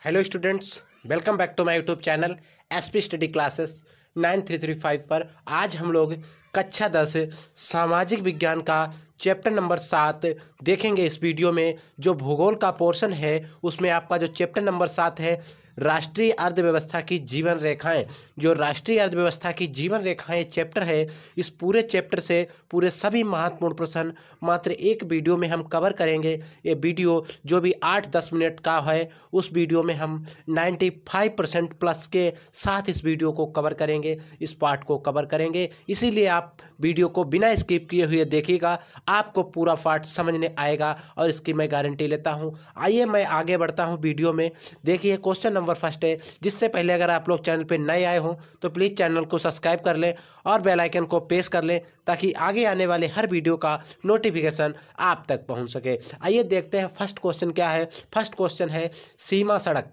Hello students, welcome back to my YouTube channel SP study classes 9335 पर आज हम लोग कक्षा 10 सामाजिक विज्ञान का चैप्टर नंबर 7 देखेंगे। इस वीडियो में जो भूगोल का पोर्शन है उसमें आपका जो चैप्टर नंबर 7 है राष्ट्रीय अर्थव्यवस्था की जीवन रेखाएं, जो राष्ट्रीय अर्थव्यवस्था की जीवन रेखाएं चैप्टर है, इस पूरे चैप्टर से पूरे सभी महत्वपूर्ण प्रश्न मात्र एक वीडियो में हम कवर करेंगे। ये वीडियो जो भी 8-10 मिनट का है उस वीडियो में हम 95% प्लस के साथ इस वीडियो को कवर करेंगे, इस पार्ट को कवर करेंगे। इसीलिए आप वीडियो को बिना स्किप किए हुए देखिएगा, आपको पूरा पार्ट समझने आएगा और इसकी मैं गारंटी लेता हूँ। आइए मैं आगे बढ़ता हूँ वीडियो में। देखिए क्वेश्चन नंबर फर्स्ट है, जिससे पहले अगर आप लोग चैनल पे नए आए हो तो प्लीज़ चैनल को सब्सक्राइब कर लें और बेल आइकन को प्रेस कर लें ताकि आगे आने वाले हर वीडियो का नोटिफिकेशन आप तक पहुंच सके। आइए देखते हैं फर्स्ट क्वेश्चन क्या है। फर्स्ट क्वेश्चन है सीमा सड़क।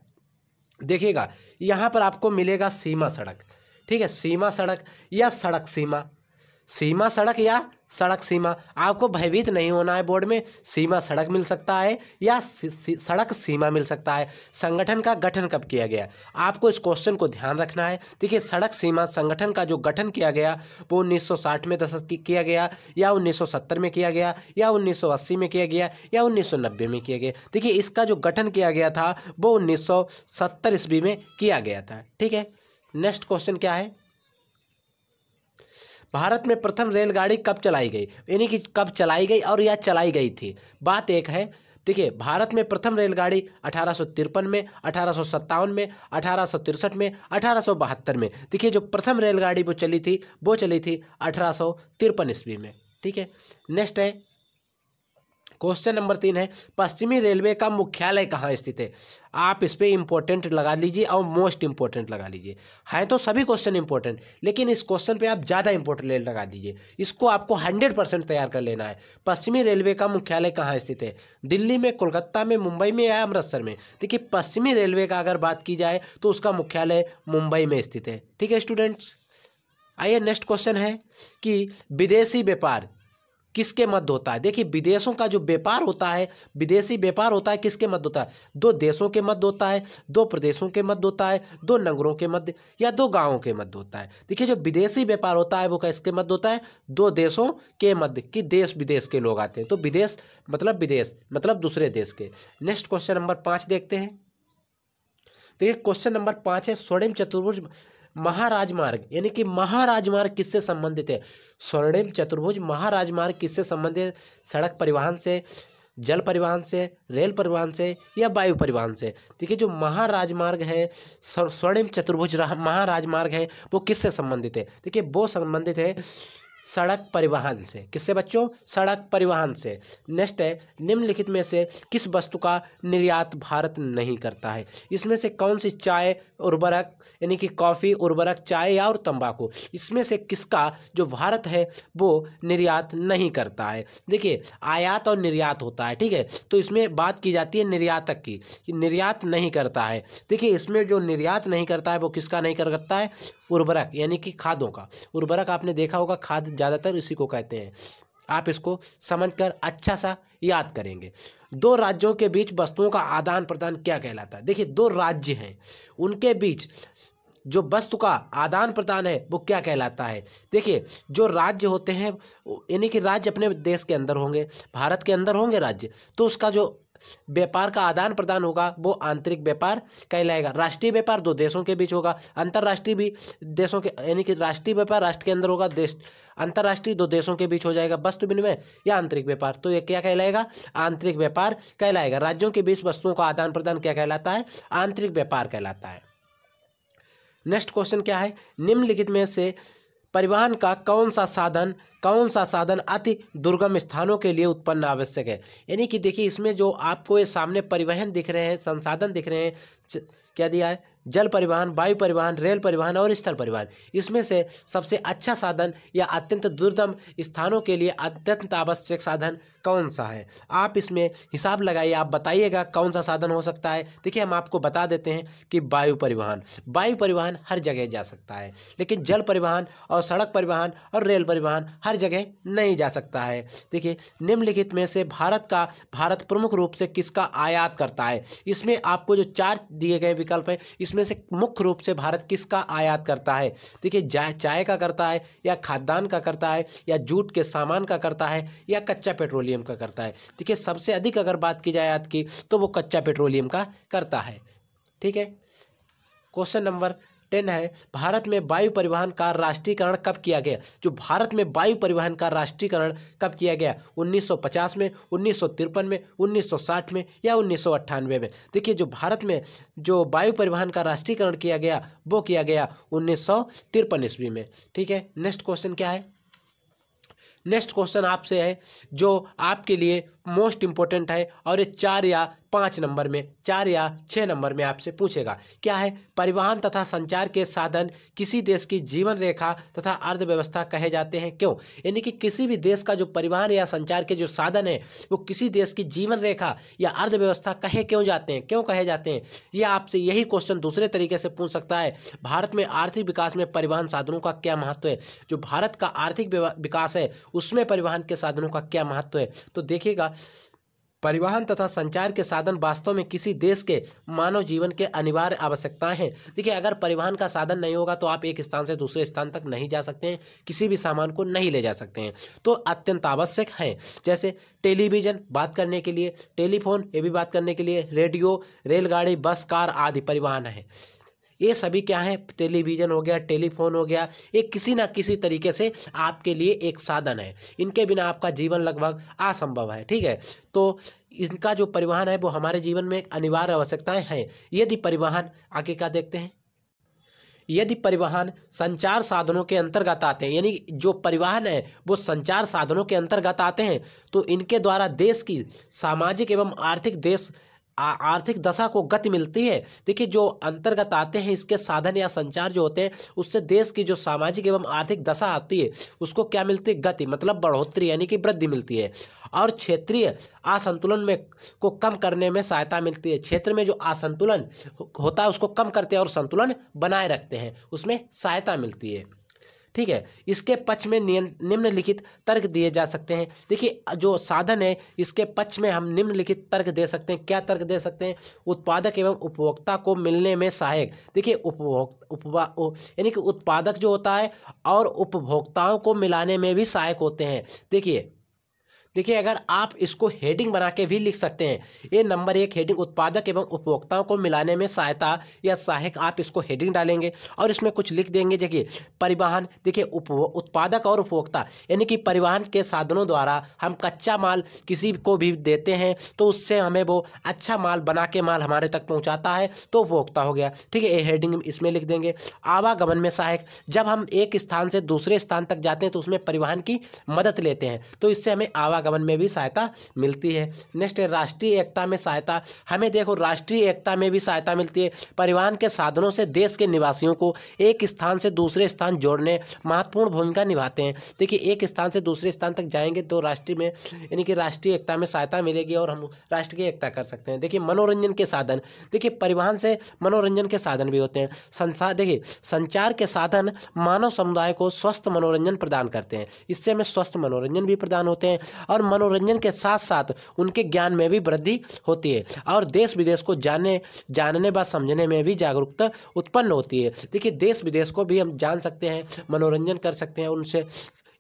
देखिएगा यहाँ पर आपको मिलेगा सीमा सड़क, ठीक है, सीमा सड़क या सड़क सीमा, सीमा सड़क या सड़क सीमा। आपको भयभीत नहीं होना है, बोर्ड में सीमा सड़क मिल सकता है या सड़क सीमा मिल सकता है। संगठन का गठन कब किया गया, आपको इस क्वेश्चन को ध्यान रखना है। देखिए सड़क सीमा संगठन का जो गठन किया गया वो 1960 में दशक किया गया या 1970 में किया गया या 1980 में किया गया या 1990 में किया गया। देखिए इसका जो गठन किया गया था वो 1970 ईस्वी में किया गया था, ठीक है। नेक्स्ट क्वेश्चन क्या है, भारत में प्रथम रेलगाड़ी कब चलाई गई, यानी कि कब चलाई गई और या चलाई गई थी। बात एक है, देखिए भारत में प्रथम रेलगाड़ी 1853 में, 1857 में, 1863 में, 1872 में। देखिए जो प्रथम रेलगाड़ी वो चली थी 1853 ईस्वी में, ठीक है। नेक्स्ट है क्वेश्चन नंबर 3 है, पश्चिमी रेलवे का मुख्यालय कहाँ स्थित है। आप इस पर इंपॉर्टेंट लगा लीजिए और मोस्ट इंपॉर्टेंट लगा लीजिए। हैं तो सभी क्वेश्चन इंपॉर्टेंट, लेकिन इस क्वेश्चन पे आप ज़्यादा इंपॉर्टेंट लगा दीजिए, इसको आपको 100% तैयार कर लेना है। पश्चिमी रेलवे का मुख्यालय कहाँ स्थित है, दिल्ली में, कोलकाता में, मुंबई में या अमृतसर में। देखिए पश्चिमी रेलवे का अगर बात की जाए तो उसका मुख्यालय मुंबई में स्थित है, ठीक है स्टूडेंट्स। आइए नेक्स्ट क्वेश्चन है कि विदेशी व्यापार किसके मध्य होता है। देखिए विदेशों का जो व्यापार होता है, विदेशी व्यापार होता है किसके मध्य होता है, दो देशों के मध्य होता है, दो प्रदेशों के मध्य होता है, दो नगरों के मध्य या दो गांवों के मध्य होता है। देखिए जो विदेशी व्यापार होता है वो किसके मध्य होता है, दो देशों के मध्य, कि देश विदेश के लोग आते हैं, तो विदेश मतलब दूसरे देश के। नेक्स्ट क्वेश्चन नंबर 5 देखते हैं। देखिए क्वेश्चन नंबर 5 है, स्वर्णिम चतुर्भुज महाराजमार्ग, यानी कि महाराजमार्ग किससे संबंधित है। स्वर्णिम चतुर्भुज महाराजमार्ग किससे संबंधित है, सड़क परिवहन से, जल परिवहन से, रेल परिवहन से या वायु परिवहन से। देखिए जो महाराजमार्ग है, स्वर्णिम चतुर्भुज महाराजमार्ग है, वो किससे संबंधित है। देखिए वो संबंधित है सड़क परिवहन से। किससे बच्चों, सड़क परिवहन से। नेक्स्ट है, निम्नलिखित में से किस वस्तु का निर्यात भारत नहीं करता है। इसमें से कौन सी चाय, उर्वरक, यानी कि कॉफ़ी, उर्वरक, चाय या और तंबाकू, इसमें से किसका जो भारत है वो निर्यात नहीं करता है। देखिए आयात और निर्यात होता है, ठीक है, तो इसमें बात की जाती है निर्यातक की, कि निर्यात नहीं करता है। देखिए इसमें जो निर्यात नहीं करता है वो किसका नहीं करता है, उर्वरक यानी कि खादों का। उर्वरक आपने देखा होगा, खाद ज़्यादातर इसी को कहते हैं। आप इसको समझकर अच्छा सा याद करेंगे। दो राज्यों के बीच वस्तुओं का आदान प्रदान क्या कहलाता है। देखिए दो राज्य हैं, उनके बीच जो वस्तु का आदान प्रदान है वो क्या कहलाता है। देखिए जो राज्य होते हैं, यानी कि राज्य अपने देश के अंदर होंगे, भारत के अंदर होंगे राज्य, तो उसका जो व्यापार का आदान प्रदान होगा वो आंतरिक व्यापार कहलाएगा। राष्ट्रीय व्यापार दो देशों के बीच होगा, अंतर्राष्ट्रीय भी देशों के, यानी कि राष्ट्रीय व्यापार राष्ट्र के अंदर होगा, देश अंतर्राष्ट्रीय दो देशों के बीच हो जाएगा, वस्तु विनिमय या आंतरिक व्यापार, तो ये क्या कहलाएगा, आंतरिक व्यापार कहलाएगा। राज्यों के बीच वस्तुओं का आदान प्रदान क्या कहलाता है, आंतरिक व्यापार कहलाता है। नेक्स्ट क्वेश्चन क्या है, निम्नलिखित में से परिवहन का कौन सा साधन अति दुर्गम स्थानों के लिए उत्पन्न आवश्यक है। यानी कि देखिए इसमें जो आपको ये सामने परिवहन दिख रहे हैं, संसाधन दिख रहे हैं, क्या दिया है, जल परिवहन, वायु परिवहन, रेल परिवहन और स्थल परिवहन। इसमें से सबसे अच्छा साधन या अत्यंत दुर्गम स्थानों के लिए अत्यंत आवश्यक साधन कौन सा है। आप इसमें हिसाब लगाइए, आप बताइएगा कौन सा साधन हो सकता है। देखिए हम आपको बता देते हैं कि वायु परिवहन। वायु परिवहन हर जगह जा सकता है, लेकिन जल परिवहन और सड़क परिवहन और रेल परिवहन हर जगह नहीं जा सकता है। देखिए निम्नलिखित में से भारत प्रमुख रूप से किसका आयात करता है। इसमें आपको जो 4 दिए गए विकल्प हैं इसमें से मुख्य रूप से भारत किसका आयात करता है। देखिए चाय का करता है, या खाद्यान्न का करता है, या जूट के सामान का करता है, या कच्चा पेट्रोलियम का करता है। देखिए सबसे अधिक अगर बात की जाए आयात की तो वो कच्चा पेट्रोलियम का करता है। ठीक है, क्वेश्चन नंबर 10 है, भारत में वायु परिवहन का राष्ट्रीयकरण कब किया गया। जो भारत में वायु परिवहन का राष्ट्रीयकरण कब किया गया, 1950 में, 1953 में, 1960 में, या 1998 में। देखिए जो भारत में जो वायु परिवहन का राष्ट्रीयकरण किया गया वो किया गया 1953 ईस्वी में। ठीक है, नेक्स्ट क्वेश्चन क्या है। नेक्स्ट क्वेश्चन आपसे है जो आपके लिए मोस्ट इंपॉर्टेंट है और ये 4 या 5 नंबर में, 4 या 6 नंबर में आपसे पूछेगा। क्या है, परिवहन तथा संचार के साधन किसी देश की जीवन रेखा तथा अर्थव्यवस्था कहे जाते हैं, क्यों। यानी कि किसी भी देश का जो परिवहन या संचार के जो साधन है वो किसी देश की जीवन रेखा या अर्थव्यवस्था कहे क्यों जाते हैं, क्यों कहे जाते हैं। ये आपसे यही क्वेश्चन दूसरे तरीके से पूछ सकता है, भारत में आर्थिक विकास में परिवहन साधनों का क्या महत्व है। जो भारत का आर्थिक विकास है उसमें परिवहन के साधनों का क्या महत्व है। तो देखिएगा परिवहन तथा संचार के साधन वास्तव में किसी देश के मानव जीवन के अनिवार्य आवश्यकताएं हैं। देखिए अगर परिवहन का साधन नहीं होगा तो आप एक स्थान से दूसरे स्थान तक नहीं जा सकते हैं, किसी भी सामान को नहीं ले जा सकते हैं, तो अत्यंत आवश्यक हैं। जैसे टेलीविज़न बात करने के लिए, टेलीफोन ये भी बात करने के लिए, रेडियो, रेलगाड़ी, बस, कार आदि परिवहन है। ये सभी क्या है, टेलीविज़न हो गया, टेलीफोन हो गया, ये किसी ना किसी तरीके से आपके लिए एक साधन है। इनके बिना आपका जीवन लगभग असंभव है। ठीक है, तो इनका जो परिवहन है वो हमारे जीवन में एक अनिवार्य आवश्यकताएं हैं। यदि परिवहन, आगे क्या देखते हैं, यदि परिवहन संचार साधनों के अंतर्गत आते हैं, यानी जो परिवहन है वो संचार साधनों के अंतर्गत आते हैं, तो इनके द्वारा देश की सामाजिक एवं आर्थिक दशा को गति मिलती है। देखिए जो अंतर्गत आते हैं इसके साधन या संचार जो होते हैं उससे देश की जो सामाजिक एवं आर्थिक दशा आती है उसको क्या मिलती है, गति, मतलब बढ़ोतरी यानी कि वृद्धि मिलती है। और क्षेत्रीय असंतुलन में को कम करने में सहायता मिलती है। क्षेत्र में जो असंतुलन होता है उसको कम करते हैं और संतुलन बनाए रखते हैं, उसमें सहायता मिलती है। ठीक है, इसके पक्ष में निम्नलिखित तर्क दिए जा सकते हैं। देखिए जो साधन है इसके पक्ष में हम निम्नलिखित तर्क दे सकते हैं। क्या तर्क दे सकते हैं, उत्पादक एवं उपभोक्ता को मिलने में सहायक। देखिए यानी कि उत्पादक जो होता है और उपभोक्ताओं को मिलाने में भी सहायक होते हैं। देखिए अगर आप इसको हेडिंग बना के भी लिख सकते हैं, ये नंबर 1 हेडिंग उत्पादक एवं उपभोक्ताओं को मिलाने में सहायता या सहायक, आप इसको हेडिंग डालेंगे और इसमें कुछ लिख देंगे। देखिए परिवहन, देखिए उत्पादक और उपभोक्ता यानी कि परिवहन के साधनों द्वारा हम कच्चा माल किसी को भी देते हैं तो उससे हमें वो अच्छा माल बना के माल हमारे तक पहुँचाता है तो उपभोक्ता हो गया। ठीक है, ये हेडिंग इसमें लिख देंगे। आवागमन में सहायक, जब हम एक स्थान से दूसरे स्थान तक जाते हैं तो उसमें परिवहन की मदद लेते हैं तो इससे हमें आवागमन में भी सहायता मिलती है। नेक्स्ट है राष्ट्रीय एकता में सहायता। हमें देखो राष्ट्रीय एकता में भी सहायता मिलती है। परिवहन के साधनों से देश के निवासियों को एक स्थान से दूसरे स्थान जोड़ने महत्वपूर्ण भूमिका निभाते हैं। देखिए एक स्थान से दूसरे स्थान तक जाएंगे तो राष्ट्रीय में यानी कि राष्ट्रीय एकता में सहायता मिलेगी और हम राष्ट्र की एकता कर सकते हैं। देखिए मनोरंजन के साधन, देखिए परिवहन से मनोरंजन के साधन भी होते हैं। देखिए संचार के साधन मानव समुदाय को स्वस्थ मनोरंजन प्रदान करते हैं, इससे हमें स्वस्थ मनोरंजन भी प्रदान होते हैं और मनोरंजन के साथ साथ उनके ज्ञान में भी वृद्धि होती है और देश विदेश को जानने व समझने में भी जागरूकता उत्पन्न होती है। देखिए देश विदेश को भी हम जान सकते हैं, मनोरंजन कर सकते हैं उनसे।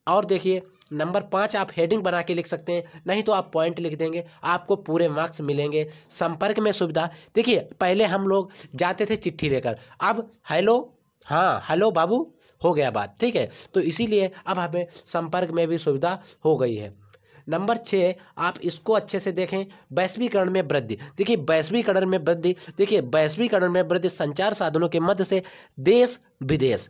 और देखिए नंबर 5 आप हेडिंग बना के लिख सकते हैं, नहीं तो आप पॉइंट लिख देंगे, आपको पूरे मार्क्स मिलेंगे। संपर्क में सुविधा, देखिए पहले हम लोग जाते थे चिट्ठी लेकर, अब हेलो, हाँ हेलो बाबू हो गया बात। ठीक है, तो इसीलिए अब हमें संपर्क में भी सुविधा हो गई है। नंबर 6 आप इसको अच्छे से देखें, वैश्वीकरण में वृद्धि। देखिए वैश्वीकरण में वृद्धि, देखिए वैश्वीकरण में वृद्धि संचार साधनों के मध्य से देश विदेश,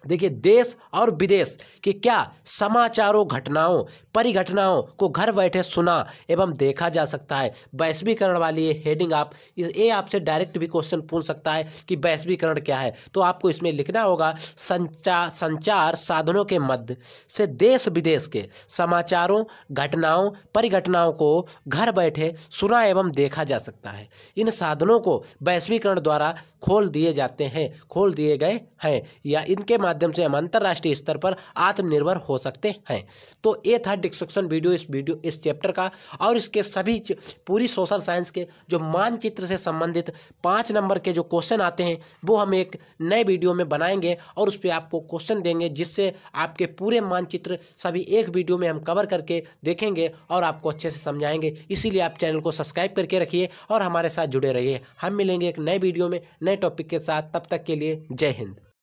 देखिए देश और विदेश के क्या समाचारों, घटनाओं, परिघटनाओं को घर बैठे सुना एवं देखा जा सकता है। वैश्वीकरण वाली ये हेडिंग आप ये आपसे डायरेक्ट भी क्वेश्चन पूछ सकता है कि वैश्वीकरण क्या है, तो आपको इसमें लिखना होगा संचार साधनों के मध्य से देश विदेश के समाचारों, घटनाओं, परिघटनाओं को घर बैठे सुना एवं देखा जा सकता है। इन साधनों को वैश्वीकरण द्वारा खोल दिए गए हैं या इनके माध्यम से हम अंतर्राष्ट्रीय स्तर पर आत्मनिर्भर हो सकते हैं। तो ये था डिस्कशन वीडियो इस चैप्टर का, और इसके सभी पूरी सोशल साइंस के जो मानचित्र से संबंधित 5 नंबर के जो क्वेश्चन आते हैं वो हम एक नए वीडियो में बनाएंगे और उस पर आपको क्वेश्चन देंगे, जिससे आपके पूरे मानचित्र सभी एक वीडियो में हम कवर करके देखेंगे और आपको अच्छे से समझाएंगे। इसीलिए आप चैनल को सब्सक्राइब करके रखिए और हमारे साथ जुड़े रहिए। हम मिलेंगे एक नए वीडियो में नए टॉपिक के साथ, तब तक के लिए जय हिंद।